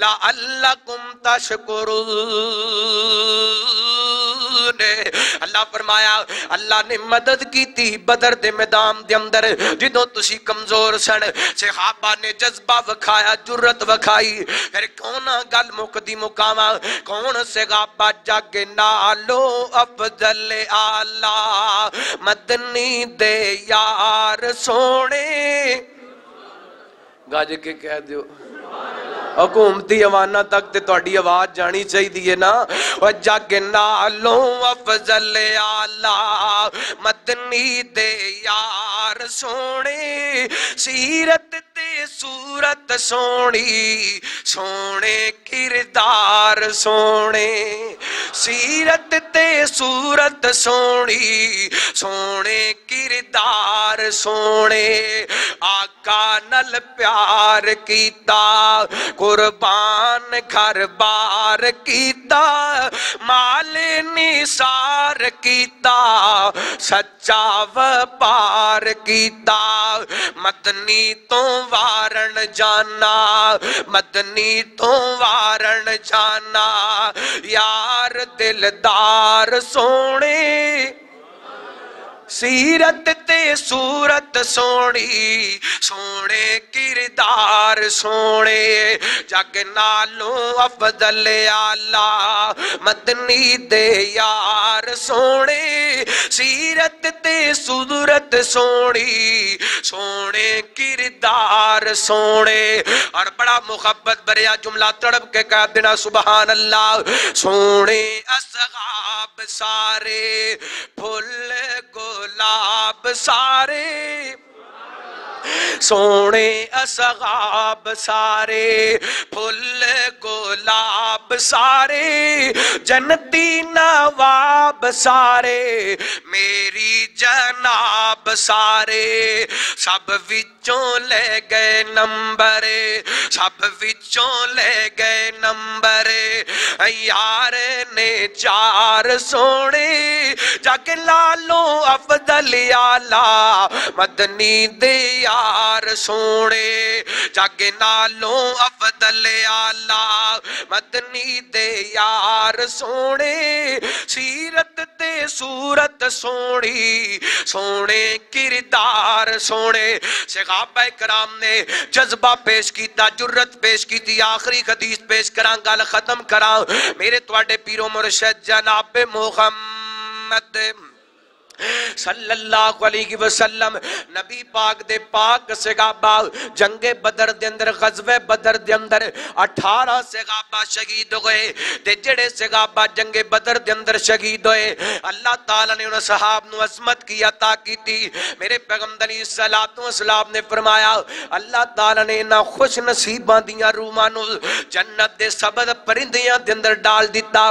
لعلکم تشکرون۔ اللہ فرمایا اللہ نے مدد کی تھی بدر دے میدان دے اندر جدوں تسی کمزور سن، صحابہ نے جذبہ وکھایا، جرت وکھائی، پھر کون گل مکدی مکاوا، کون صحابہ جگ نالو افضل آلہ مدنی دے یار سونے، گاج کے کہہ دیو حکومتی ایوانہ تک تے توڑی آواز جانی چاہی دیئے نا، جگ نالوں افضل آلہ مدنی دے یار سونے، سیرت تے صورت سونی سونے کردار سونے، سیرت تے صورت سونی سونے کردار سونے، آقا نل پیار کیتا قربان گھر بار کیتا، مال نثار کیتا، سچا وپار کیتا، مدنی تو وارن جانا، مدنی تو وارن جانا، یار دلدار سونے، سیرت تے صورت سونی سونے کردار سونے، جگ نالوں افضل آلہ مدنی دے یار سونے، سیرت تے صورت سونی سونے کردار سونے، اور بڑا محبت بریا جملہ تڑپ کے کہہ دینا سبحان اللہ، سونے اصحاب سارے پھول گلاب سارے، سونے اصحاب سارے پھول گلاب سارے، جنتی نواب سارے میری جناب سارے، سب وچوں لے گئے نمبر، سب وچوں لے گئے نمبر، یار نے چار سونے، جگ لالوں افضل آلہ مدنی دے یار سونے، جگ نالوں افضل آلہ مدنی دے یار سونے، سیرت تے صورت سونی سونے کردار سونے، صحابہ کرام نے جذبہ پیش کیتا، جرت پیش کی تھی، آخری حدیث پیش کران گل ختم کران، میرے تواڈے پیرو مرشد جناب محمد صلی اللہ علیہ وسلم نبی پاک دے پاک صحابہ جنگ بدر دے اندر غزوہ بدر دے اندر 18 صحابہ شہید ہوئے، تے جڑے صحابہ جنگ بدر دے اندر شہید ہوئے اللہ تعالیٰ نے انہوں صحاب نو عظمت کی عطا کی تھی، میرے پیغمبر علیہ السلام نے فرمایا اللہ تعالیٰ نے انہاں خوش نصیباں دیاں روحاں نو جنت دے سبد پرندیاں دے اندر ڈال دیتا،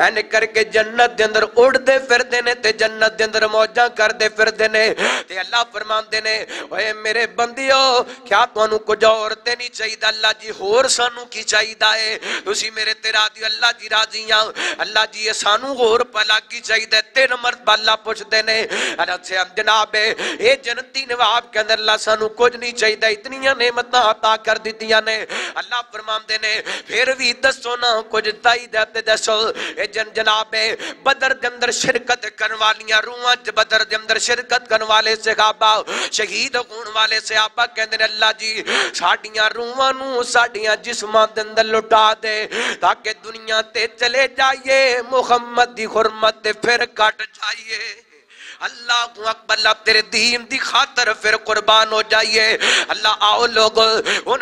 اینے کر کے جنت دے اندر اڑ دے پھر دینے تے جنت دے اندر موجاں کر دے پھر دینے، تے اللہ فرمان دینے اے میرے بندیو کیا تو انہوں کچھ اور تے نہیں چاہید اللہ جی ہور سانو کی چاہید آئے، تسی میرے تیرا دیو اللہ جی راضیاں، اللہ جی یہ سانو ہور پلا کی چاہید ہے، تین مرتبہ اللہ پوچھ دینے اللہ سے ہم جناب اے جنتی نواب کے اندر اللہ سانو کچھ نہیں چاہید ہے، اتنیاں نعمتاں عطا کر دیتیاں نے، اللہ فرمان دینے پھر بھی دسو نا کچھ تائید ہے دسو، اے جناب بدر دے اندر شرکت کروالیاں روحاں بدر دے اندر شرکت کرن والے صحابہ شہید ہون والے صحابہ کہندے نے اللہ جی ساڈیاں روحاں نو ساڈیاں جسماں دے اندر لٹا دے تاکہ دنیا تے چلے جائیے محمد دی حرمت تے پھر کٹ جائیے، اللہ اکبر، اللہ تیرے دین دی خاطر پھر قربان ہو جائیے، اللہ آؤ لوگ ان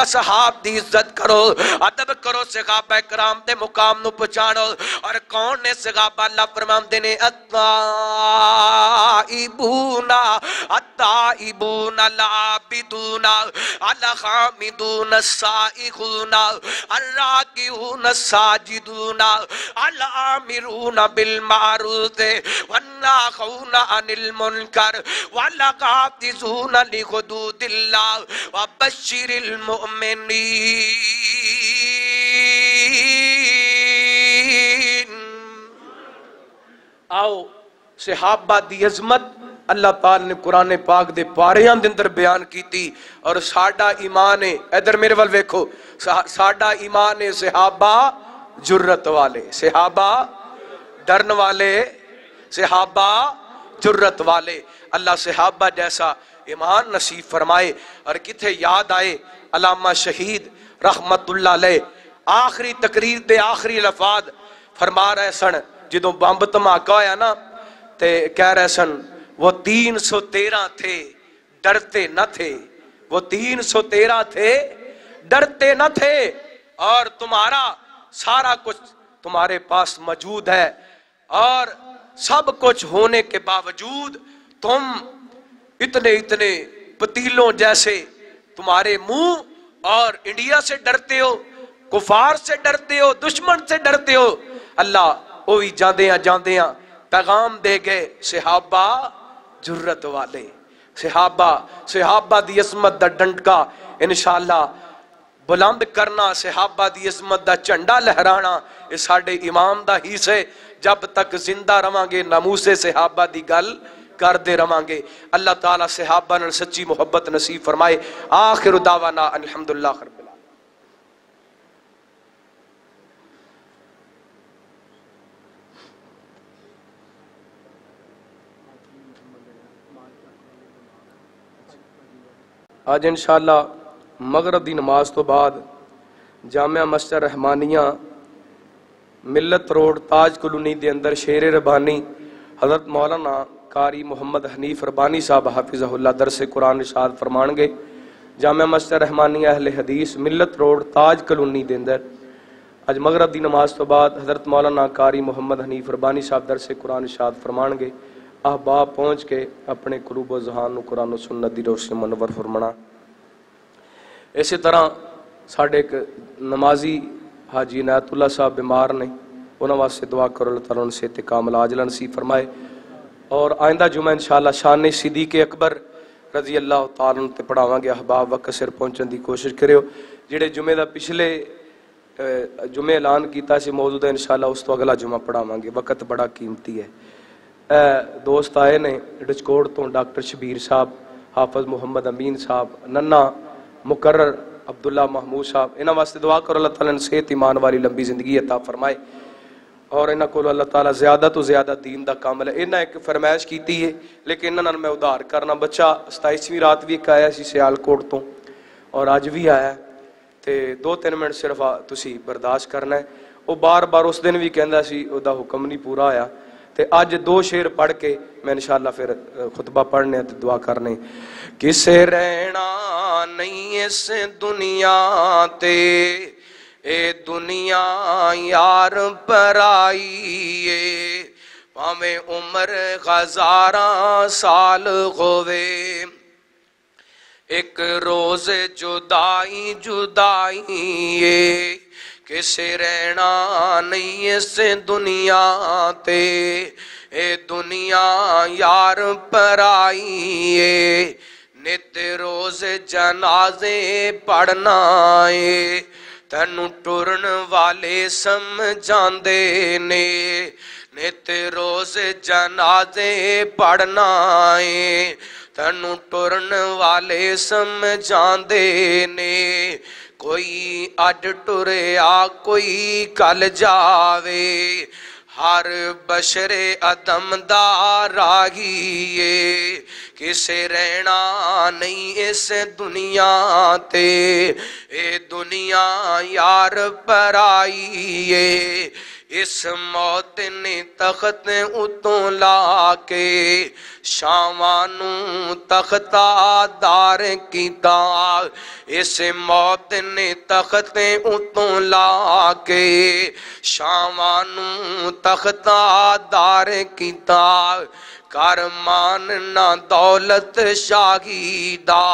اصحاب دی عزت کرو، ادب کرو، صحابہ کرام دے مقام نو پہچانو، اور کون نے صحابہ اللہ فرمان دینے التائبون التائبون العابدون الحامدون السائحون الراکعون الساجدون الآمرون بالمعروف والناهون عن المنکر والغافظون لحدود اللہ وبشر المؤمنین۔ آؤ صحابہ دی عظمت اللہ تعالی نے قرآن پاک دے پاریاں دے اندر بیان کیتی اور ساڈا ایمان ہے ادھر میرے ول ویکھو ساڈا ایمان ہے صحابہ جرت والے صحابہ ڈرن والے صحابہ جرت والے اللہ صحابہ جیسا ایمان نصیب فرمائے اور کتھے یاد آئے علامہ شہید رحمت اللہ علیہ آخری تقریر دے آخری لفظ فرما رہے سن جدوں بمب دھماکہ ہویا نا تے کہہ رہے سن وہ 313 تھے ڈرتے نہ تھے وہ 313 تھے ڈرتے نہ تھے اور تمہارا سارا کچھ تمہارے پاس موجود ہے اور سب کچھ ہونے کے باوجود تم اتنے پتیلوں جیسے تمہارے منہ اور انڈیا سے ڈرتے ہو کفار سے ڈرتے ہو دشمن سے ڈرتے ہو اللہ وہی جاندیاں پیغام دے گئے صحابہ جرت والے صحابہ دی عظمت دا ڈنڈکا انشاءاللہ بلند کرنا صحابہ دی عظمت دا جھنڈا لہرانا یہ ساڈے امام دا ہی سے جب تک زندہ رواں گے ناموس صحابہ دی گل کر دے رواں گے اللہ تعالیٰ صحابہ نے سچی محبت نصیب فرمائے آخر دعوانا الحمدللہ رب العالمین آج انشاءاللہ مغرب دی نماز تو بعد جامعہ مسجد رحمانیہ ملت روڈ تاج کلونی دے اندر شیر ربانی حضرت مولانا قاری محمد حنیف ربانی صاحب حافظہ اللہ درس قرآن ارشاد فرمان گے جامعہ مسجد رحمانیہ اہل حدیث ملت روڈ تاج کلونی دے اندر آج مغرب دی نماز تو بعد حضرت مولانا قاری محمد حنیف ربانی صاحب درس قرآن ارشاد فرمان گے احباب پہنچ کے اپنے قلوب و ذہان نو قرآن و سنت دی روشنی منور فرمانا اسی طرح ساڈے ایک نمازی حاجی عنایت اللہ صاحب بیمار نے انہاں واسطے دعا کرو اللہ تعالیٰ ان سے کامل عاجلہ نصیب فرمائے اور آئندہ جمعہ انشاءاللہ شان صدیق اکبر رضی اللہ تعالیٰ عنہ تے پڑھاواں گے احباب وقت سر پہنچن دی کوشش کریو جڑے جمعے دا پچھلے جمعے اعلان کیتا سی موضوع دا انشاءاللہ اس تو اگلا جمعہ پڑھاواں گے وقت بڑا قیمتی ہے دوست آئے نے ڈچکوڑ تو ڈاکٹر شبیر صاحب حافظ محمد امین صاحب ننا مقرر عبداللہ محمود صاحب انہاں واسطے دعا کرو اللہ تعالیٰ نے صحت ایمان والی لمبی زندگی عطا فرمائے اور انہاں کو اللہ تعالیٰ زیادہ تو زیادہ دین دا کامل ہے انہاں ایک فرمائش کیتی ہے لیکن انہاں میں ادھار کرنا بچہ 27ویں رات بھی ایک آیا سی سیالکوٹ تو اور آج بھی آیا تے 2-3 منٹ صرف تسی برداشت کرنا ہے وہ بار بار اس دن بھی کہندا سی او دا حکم نہیں پورا آیا تے آج 2 شعر پڑھ کے میں انشاءاللہ پھر خطبہ پڑھنے تے دعا کرنے کسے رہنا نہیں اس دنیا تے اے دنیا یار پرائی پاویں عمر ہزاراں سال ہووے ایک روز جدائی کسے رہنا نہیں اس دنیا تے اے دنیا یار پرائی نت روز جنازے پڑھنا تینوں ٹرن والے سمجھاندے نے نت روز جنازے پڑھنا تینوں ٹرن والے سمجھاندے نے کوئی اج ٹریا کوئی کل جاوے ہر بشر ادم دا راہی کسے رہنا نہیں اس دنیا تے اے دنیا یار پرائی اس موت نے تخت اتوں لا کے شامانوں تختہ دار کیتا اس موت نے تخت اتوں لا کے شامانوں تختہ دار کیتا کرمان نہ دولت شاہی دا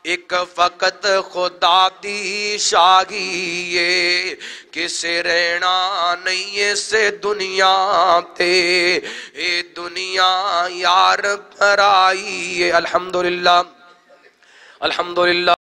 ایک فقط خدا دی شاہی کسے رہنا نہیں اس دنیا تے اے دنیا یار پرائی الحمدللہ الحمدللہ